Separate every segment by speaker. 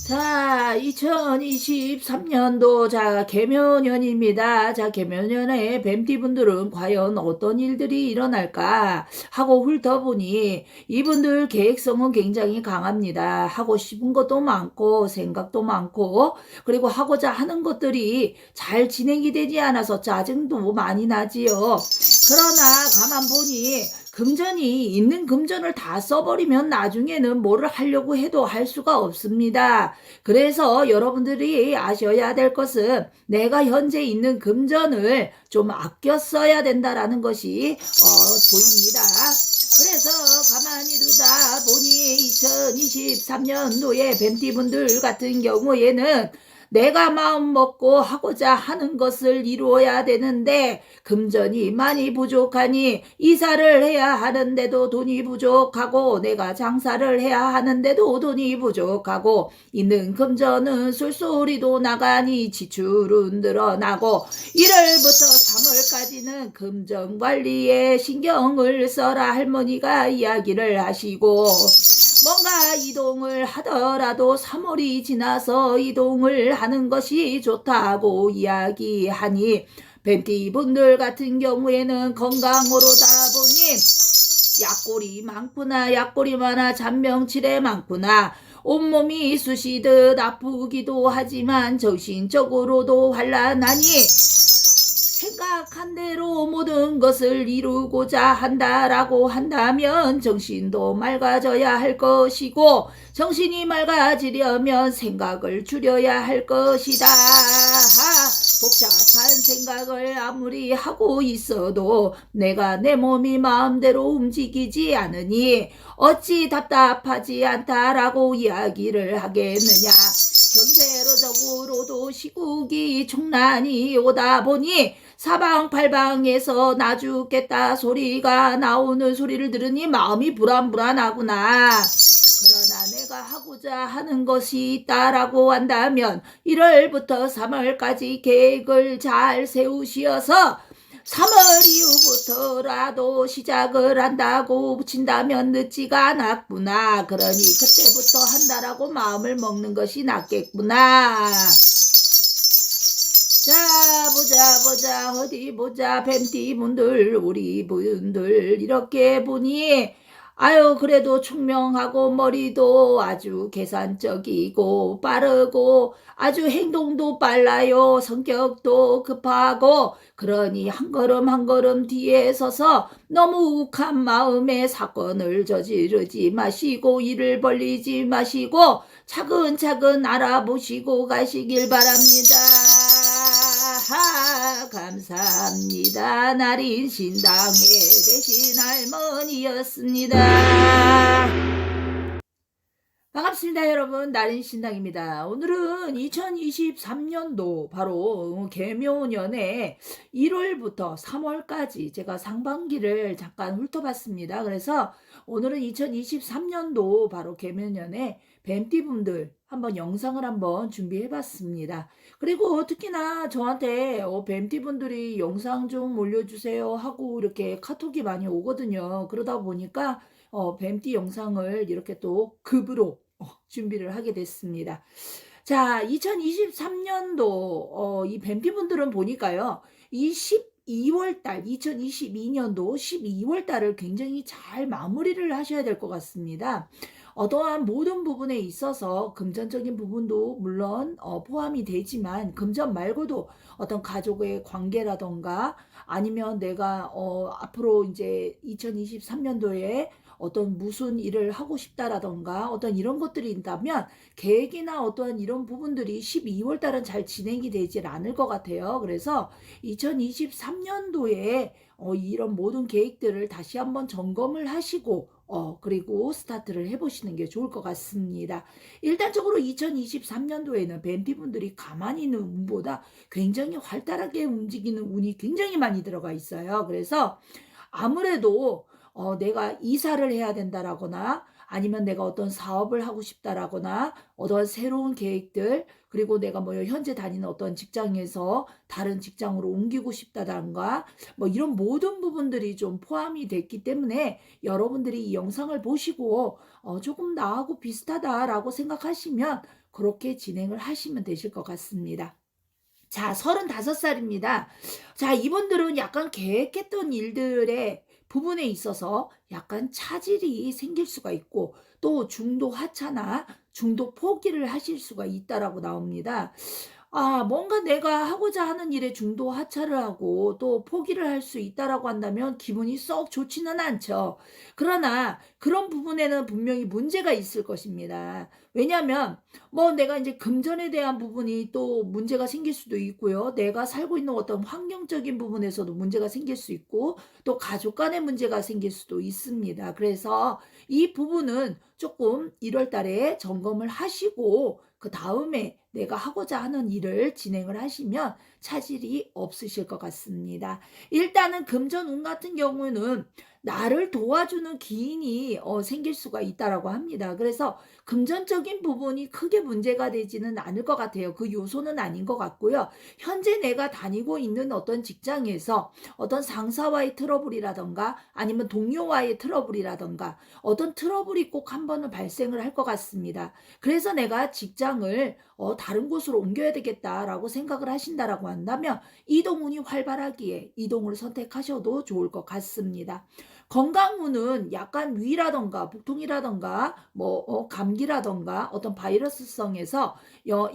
Speaker 1: 자, 2023년도 개묘년입니다. 개묘년에 뱀띠분들은 과연 어떤 일들이 일어날까 하고 훑어보니 이분들 계획성은 굉장히 강합니다. 하고 싶은 것도 많고 생각도 많고 그리고 하고자 하는 것들이 잘 진행이 되지 않아서 짜증도 많이 나지요. 그러나 가만 보니 금전이 있는 금전을 다 써버리면 나중에는 뭐를 하려고 해도 할 수가 없습니다. 그래서 여러분들이 아셔야 될 것은 내가 현재 있는 금전을 좀 아껴 써야 된다라는 것이 보입니다. 그래서 가만히 두다 보니 2023년도에 뱀띠분들 같은 경우에는 내가 마음 먹고 하고자 하는 것을 이루어야 되는데 금전이 많이 부족하니 이사를 해야 하는데도 돈이 부족하고 내가 장사를 해야 하는데도 돈이 부족하고 있는 금전은 쏠쏠이도 나가니 지출은 늘어나고 1월부터 3월까지는 금전 관리에 신경을 써라 할머니가 이야기를 하시고 뭔가 이동을 하더라도 3월이 지나서 이동을 하는 것이 좋다고 이야기하니 뱀띠분들 같은 경우에는 건강으로다 보니 약골이 많구나 약골이 많아 잔명치레 많구나 온몸이 쑤시듯 아프기도 하지만 정신적으로도 환란하니 생각한 대로 모든 것을 이루고자 한다라고 한다면 정신도 맑아져야 할 것이고 정신이 맑아지려면 생각을 줄여야 할 것이다. 복잡한 생각을 아무리 하고 있어도 내가 내 몸이 마음대로 움직이지 않으니 어찌 답답하지 않다라고 이야기를 하겠느냐. 경제적으로도 시국이 총난이 오다 보니 사방팔방에서 나 죽겠다 소리가 나오는 소리를 들으니 마음이 불안불안하구나. 그러나 내가 하고자 하는 것이 있다라고 한다면 1월부터 3월까지 계획을 잘 세우시어서 3월 이후부터라도 시작을 한다고 친다면 늦지가 않았구나. 그러니 그때부터 한다라고 마음을 먹는 것이 낫겠구나. 자 보자 어디 보자 뱀띠분들 우리 분들 이렇게 보니 아유 그래도 총명하고 머리도 아주 계산적이고 빠르고 아주 행동도 빨라요. 성격도 급하고 그러니 한 걸음 한 걸음 뒤에 서서 너무 욱한 마음에 사건을 저지르지 마시고 일을 벌리지 마시고 차근차근 알아보시고 가시길 바랍니다. 감사합니다. 나린 신당의 대신 할머니였습니다. 반갑습니다 여러분. 나린 신당입니다. 오늘은 2023년도 바로 개묘년의 1월부터 3월까지 제가 상반기를 잠깐 훑어봤습니다. 그래서 오늘은 2023년도 바로 개묘년에 뱀띠분들 한번 영상을 한번 준비해봤습니다. 그리고 특히나 저한테 뱀띠분들이 영상 좀 올려주세요 하고 이렇게 카톡이 많이 오거든요. 그러다 보니까 뱀띠 영상을 이렇게 또 급으로 준비를 하게 됐습니다. 자, 2023년도 이 뱀띠분들은 보니까요. 이 12월 달 2022년도 12월 달을 굉장히 잘 마무리를 하셔야 될 것 같습니다. 어떠한 모든 부분에 있어서 금전적인 부분도 물론 포함이 되지만 금전 말고도 어떤 가족의 관계라던가 아니면 내가 앞으로 이제 2023년도에 어떤 무슨 일을 하고 싶다라던가 어떤 이런 것들이 있다면 계획이나 어떠한 이런 부분들이 12월 달은 잘 진행이 되질 않을 것 같아요. 그래서 2023년도에 이런 모든 계획들을 다시 한번 점검을 하시고 그리고 스타트를 해보시는 게 좋을 것 같습니다. 일단적으로 2023년도에는 뱀피분들이 가만히 있는 운보다 굉장히 활달하게 움직이는 운이 굉장히 많이 들어가 있어요. 그래서 아무래도 내가 이사를 해야 된다라거나 아니면 내가 어떤 사업을 하고 싶다라거나 어떤 새로운 계획들 그리고 내가 뭐 현재 다니는 어떤 직장에서 다른 직장으로 옮기고 싶다던가 뭐 이런 모든 부분들이 좀 포함이 됐기 때문에 여러분들이 이 영상을 보시고 조금 나하고 비슷하다라고 생각하시면 그렇게 진행을 하시면 되실 것 같습니다. 자, 35살입니다. 자, 이분들은 약간 계획했던 일들의 부분에 있어서 약간 차질이 생길 수가 있고 또 중도 하차나 중도 포기를 하실 수가 있다라고 나옵니다. 뭔가 내가 하고자 하는 일에 중도 하차를 하고 또 포기를 할 수 있다라고 한다면 기분이 썩 좋지는 않죠. 그러나 그런 부분에는 분명히 문제가 있을 것입니다. 왜냐하면 뭐 내가 이제 금전에 대한 부분이 또 문제가 생길 수도 있고요. 내가 살고 있는 어떤 환경적인 부분에서도 문제가 생길 수 있고 또 가족 간의 문제가 생길 수도 있습니다. 그래서 이 부분은 조금 1월 달에 점검을 하시고 그다음에 내가 하고자 하는 일을 진행을 하시면 차질이 없으실 것 같습니다. 일단은 금전운 같은 경우는 나를 도와주는 기인이 생길 수가 있다라고 합니다. 그래서 금전적인 부분이 크게 문제가 되지는 않을 것 같아요. 그 요소는 아닌 것 같고요. 현재 내가 다니고 있는 어떤 직장에서 어떤 상사와의 트러블이라던가 아니면 동료와의 트러블이라던가 어떤 트러블이 꼭 한 번은 발생을 할 것 같습니다. 그래서 내가 직장을 다른 곳으로 옮겨야 되겠다라고 생각을 하신다라고 한다면 이동운이 활발하기에 이동을 선택하셔도 좋을 것 같습니다. 건강운은 약간 위라던가 복통이라던가 뭐 감기라던가 어떤 바이러스성에서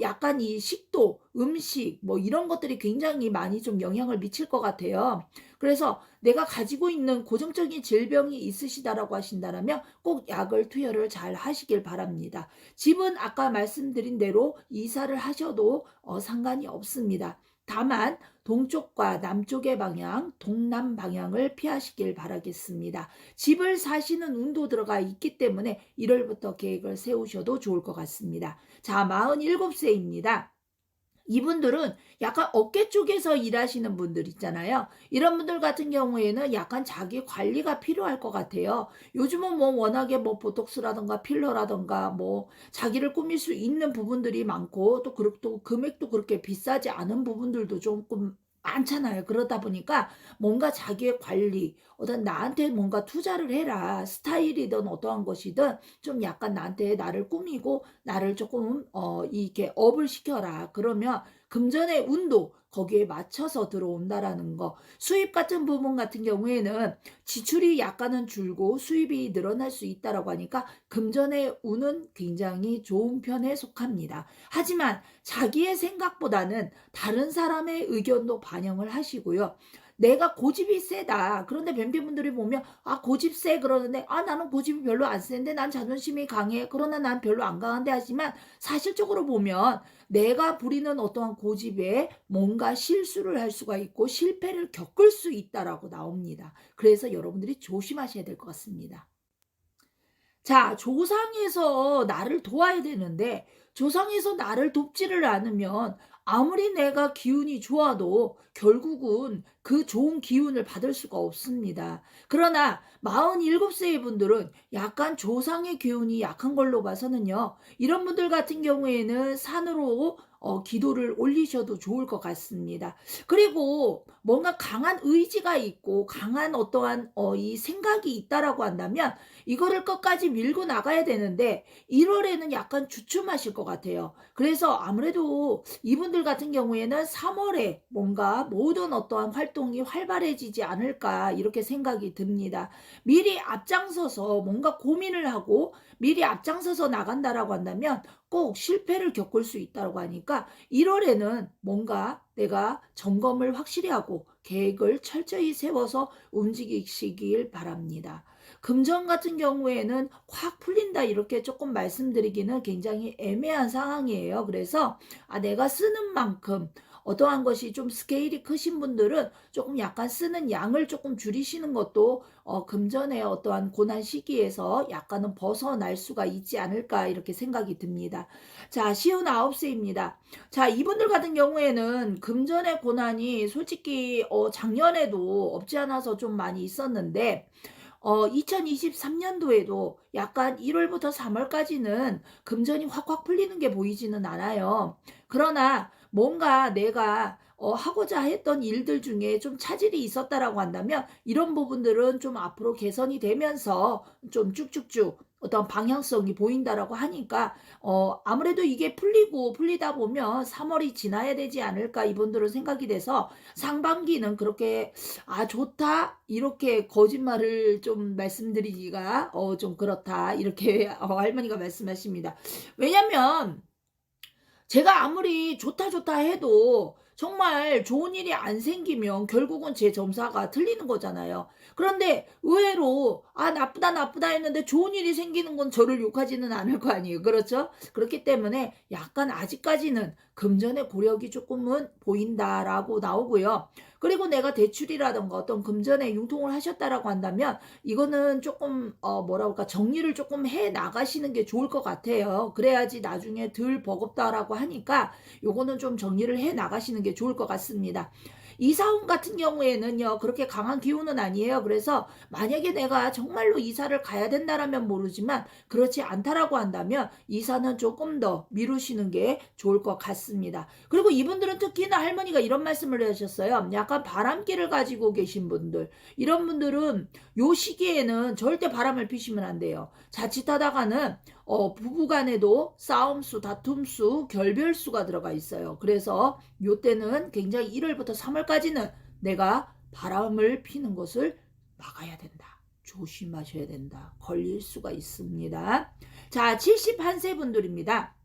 Speaker 1: 약간 이 식도, 음식 뭐 이런 것들이 굉장히 많이 좀 영향을 미칠 것 같아요. 그래서 내가 가지고 있는 고정적인 질병이 있으시다라고 하신다면 꼭 약을 투여를 잘 하시길 바랍니다. 집은 아까 말씀드린 대로 이사를 하셔도 상관이 없습니다. 다만 동쪽과 남쪽의 방향, 동남 방향을 피하시길 바라겠습니다. 집을 사시는 운도 들어가 있기 때문에 1월부터 계획을 세우셔도 좋을 것 같습니다. 자, 47세입니다. 이분들은 약간 어깨 쪽에서 일하시는 분들 있잖아요. 이런 분들 같은 경우에는 약간 자기 관리가 필요할 것 같아요. 요즘은 뭐 워낙에 뭐 보톡스라던가 필러라던가 뭐 자기를 꾸밀 수 있는 부분들이 많고 또 그리고 또 금액도 그렇게 비싸지 않은 부분들도 조금 많잖아요. 그러다 보니까 뭔가 자기의 관리, 어떤 나한테 뭔가 투자를 해라. 스타일이든 어떠한 것이든 좀 약간 나한테 나를 꾸미고 나를 조금 이렇게 업을 시켜라. 그러면 금전의 운도 거기에 맞춰서 들어온다라는 거. 수입 같은 부분 같은 경우에는 지출이 약간은 줄고 수입이 늘어날 수 있다라고 하니까 금전의 운은 굉장히 좋은 편에 속합니다. 하지만 자기의 생각보다는 다른 사람의 의견도 반영을 하시고요. 내가 고집이 세다. 그런데 뱀피분들이 보면 고집 세 그러는데 나는 고집이 별로 안 센데 난 자존심이 강해. 그러나 난 별로 안 강한데 하지만 사실적으로 보면 내가 부리는 어떠한 고집에 뭔가 실수를 할 수가 있고 실패를 겪을 수 있다라고 나옵니다. 그래서 여러분들이 조심하셔야 될 것 같습니다. 자, 조상에서 나를 도와야 되는데 조상에서 나를 돕지를 않으면 아무리 내가 기운이 좋아도 결국은 그 좋은 기운을 받을 수가 없습니다. 그러나 47세의 분들은 약간 조상의 기운이 약한 걸로 봐서는요. 이런 분들 같은 경우에는 산으로 기도를 올리셔도 좋을 것 같습니다. 그리고 뭔가 강한 의지가 있고 강한 어떠한 이 생각이 있다라고 한다면 이거를 끝까지 밀고 나가야 되는데 1월에는 약간 주춤하실 것 같아요. 그래서 아무래도 이분들 같은 경우에는 3월에 뭔가 모든 어떠한 활동이 활발해지지 않을까 이렇게 생각이 듭니다. 미리 앞장서서 뭔가 고민을 하고 미리 앞장서서 나간다라고 한다면 꼭 실패를 겪을 수 있다고 하니까 1월에는 뭔가 내가 점검을 확실히 하고 계획을 철저히 세워서 움직이시길 바랍니다. 금전 같은 경우에는 확 풀린다 이렇게 조금 말씀드리기는 굉장히 애매한 상황이에요. 그래서 내가 쓰는 만큼 어떠한 것이 좀 스케일이 크신 분들은 조금 약간 쓰는 양을 조금 줄이시는 것도 금전의 어떠한 고난 시기에서 약간은 벗어날 수가 있지 않을까 이렇게 생각이 듭니다. 자, 59세입니다. 자, 이분들 같은 경우에는 금전의 고난이 솔직히 작년에도 없지 않아서 좀 많이 있었는데 2023년도에도 약간 1월부터 3월까지는 금전이 확확 풀리는 게 보이지는 않아요. 그러나 뭔가 내가 하고자 했던 일들 중에 좀 차질이 있었다라고 한다면 이런 부분들은 좀 앞으로 개선이 되면서 좀 쭉쭉쭉 어떤 방향성이 보인다라고 하니까 아무래도 이게 풀리다 보면 3월이 지나야 되지 않을까 이분들은 생각이 돼서 상반기는 그렇게 좋다 이렇게 거짓말을 좀 말씀드리기가 좀 그렇다 이렇게 할머니가 말씀하십니다. 왜냐면 제가 아무리 좋다 좋다 해도 정말 좋은 일이 안 생기면 결국은 제 점사가 틀리는 거잖아요. 그런데 의외로 나쁘다 나쁘다 했는데 좋은 일이 생기는 건 저를 욕하지는 않을 거 아니에요. 그렇죠? 그렇기 때문에 약간 아직까지는 금전의 고력이 조금은 보인다라고 나오고요. 그리고 내가 대출이라든가 어떤 금전에 융통을 하셨다라고 한다면 이거는 조금 뭐라 그럴까 정리를 조금 해 나가시는 게 좋을 것 같아요. 그래야지 나중에 덜 버겁다라고 하니까 요거는 좀 정리를 해 나가시는 게 좋을 것 같습니다. 이사운 같은 경우에는요 그렇게 강한 기운은 아니에요. 그래서 만약에 내가 정말로 이사를 가야 된다라면 모르지만 그렇지 않다라고 한다면 이사는 조금 더 미루시는 게 좋을 것 같습니다. 그리고 이분들은 특히나 할머니가 이런 말씀을 하셨어요. 약간 바람기를 가지고 계신 분들, 이런 분들은 요 시기에는 절대 바람을 피시면 안 돼요. 자칫하다가는 부부간에도 싸움수, 다툼수, 결별수가 들어가 있어요. 그래서 요때는 굉장히 1월부터 3월까지는 내가 바람을 피는 것을 막아야 된다. 조심하셔야 된다. 걸릴 수가 있습니다. 자, 71세 분들입니다.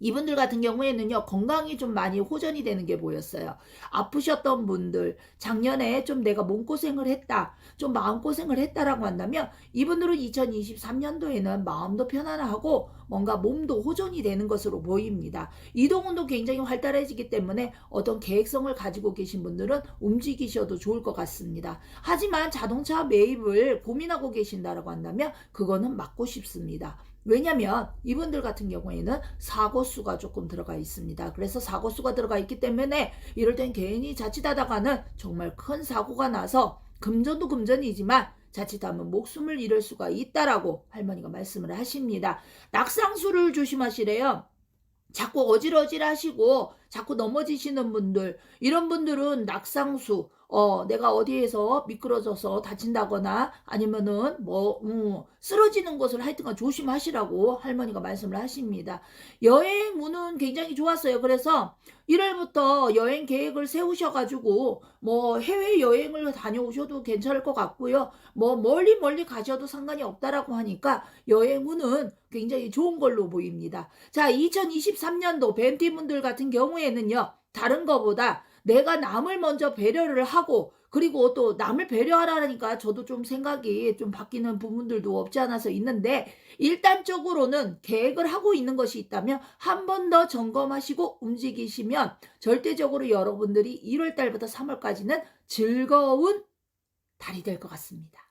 Speaker 1: 이분들 같은 경우에는요 건강이 좀 많이 호전이 되는 게 보였어요. 아프셨던 분들, 작년에 좀 내가 몸고생을 했다, 좀 마음고생을 했다라고 한다면 이분들은 2023년도에는 마음도 편안하고 뭔가 몸도 호전이 되는 것으로 보입니다. 이동운도 굉장히 활달해지기 때문에 어떤 계획성을 가지고 계신 분들은 움직이셔도 좋을 것 같습니다. 하지만 자동차 매입을 고민하고 계신다라고 한다면 그거는 막고 싶습니다. 왜냐면 이분들 같은 경우에는 사고수가 조금 들어가 있습니다. 그래서 사고수가 들어가 있기 때문에 이럴 땐 괜히 자칫하다가는 정말 큰 사고가 나서 금전도 금전이지만 자칫하면 목숨을 잃을 수가 있다라고 할머니가 말씀을 하십니다. 낙상수를 조심하시래요. 자꾸 어질어질하시고 자꾸 넘어지시는 분들, 이런 분들은 낙상수, 내가 어디에서 미끄러져서 다친다거나 아니면은 쓰러지는 것을 하여튼간 조심하시라고 할머니가 말씀을 하십니다. 여행 운은 굉장히 좋았어요. 그래서 1월부터 여행 계획을 세우셔가지고 해외 여행을 다녀오셔도 괜찮을 것 같고요. 멀리 가셔도 상관이 없다라고 하니까 여행 운은 굉장히 좋은 걸로 보입니다. 자, 2023년도 뱀띠분들 같은 경우에는요. 다른 거보다 내가 남을 먼저 배려를 하고 그리고 또 남을 배려하라니까 저도 좀 생각이 좀 바뀌는 부분들도 없지 않아서 있는데 일단적으로는 계획을 하고 있는 것이 있다면 한 번 더 점검하시고 움직이시면 절대적으로 여러분들이 1월 달부터 3월까지는 즐거운 달이 될 것 같습니다.